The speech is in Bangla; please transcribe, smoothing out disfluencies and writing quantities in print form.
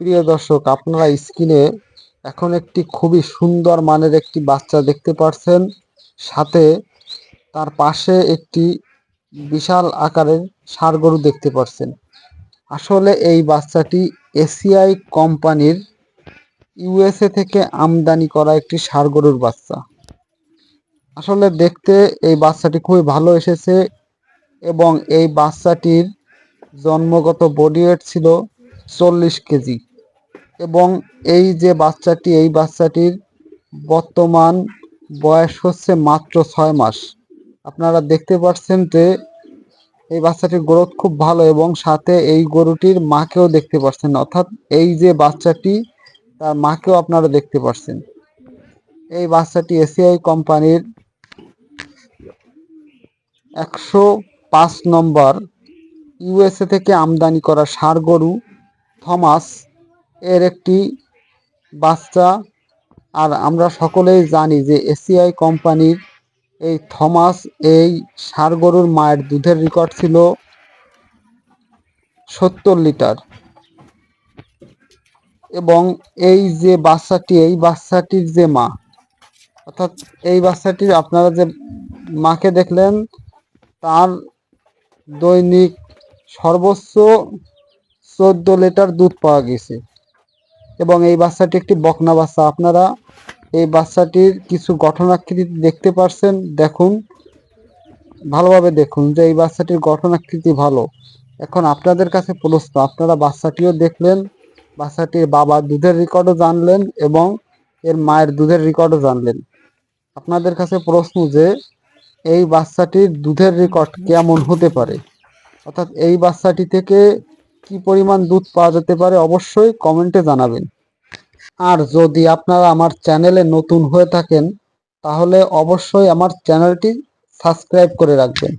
প্রিয় দর্শক, আপনারা স্ক্রিনে এখন একটি খুবই সুন্দর মানের একটি বাচ্চা দেখতে পাচ্ছেন। সাথে তার পাশে একটি বিশাল আকারের ষাঁড় গরু দেখতে পাচ্ছেন। আসলে এই বাচ্চাটি এসিআই কোম্পানির ইউএসএ থেকে আমদানি করা একটি ষাঁড় গরুর বাচ্চা। আসলে দেখতে এই বাচ্চাটি খুবই ভালো এসেছে এবং এই বাচ্চাটির জন্মগত বডি ওয়েট ছিল 40 কেজি এবং এই বাচ্চাটির বর্তমান বয়স হচ্ছে মাত্র 6 মাস। আপনারা দেখতে পাচ্ছেন যে এই বাচ্চাটির গ্রোথ খুব ভালো এবং সাথে এই গরুটির মাকেও দেখতে পাচ্ছেন, অর্থাৎ এই যে বাচ্চাটি তার মাকেও আপনারা দেখতে পাচ্ছেন। এই বাচ্চাটি এসিআই কোম্পানির 105 নম্বর ইউএসএ থেকে আমদানি করা ষাঁড় গরু থমাস এর একটি বাচ্চা। আর আমরা সকলেই জানি যে এসিআই কোম্পানির এই থমাস এই ষাঁড় গরুর মায়ের দুধের রেকর্ড ছিল 70 লিটার এবং এই বাচ্চাটির যে মা, অর্থাৎ এই বাচ্চাটির আপনারা যে মাকে দেখলেন তার দৈনিক সর্বোচ্চ 14 লিটার দুধ পাওয়া গেছে এবং এই বাচ্চাটি একটি বকনা বাচ্চা। আপনারা এই বাচ্চাটির কিছু গঠনাকৃতি দেখতে পাচ্ছেন। দেখুন, ভালোভাবে দেখুন যে এই বাচ্চাটির গঠনাকৃতি ভালো। এখন আপনাদের কাছে প্রশ্ন, আপনারা বাচ্চাটিও দেখলেন, বাচ্চাটির বাবার দুধের রেকর্ডও জানলেন এবং এর মায়ের দুধের রেকর্ডও জানলেন। আপনাদের কাছে প্রশ্ন যে এই বাচ্চাটির দুধের রেকর্ড কেমন হতে পারে, অর্থাৎ এই বাচ্চাটি থেকে কি পরিমাণ দুধ পাওয়া যেতে পারে, অবশ্যই কমেন্টে জানাবেন। আর যদি আপনারা আমার চ্যানেলে নতুন হয়ে থাকেন তাহলে অবশ্যই আমার চ্যানেলটি সাবস্ক্রাইব করে রাখবেন।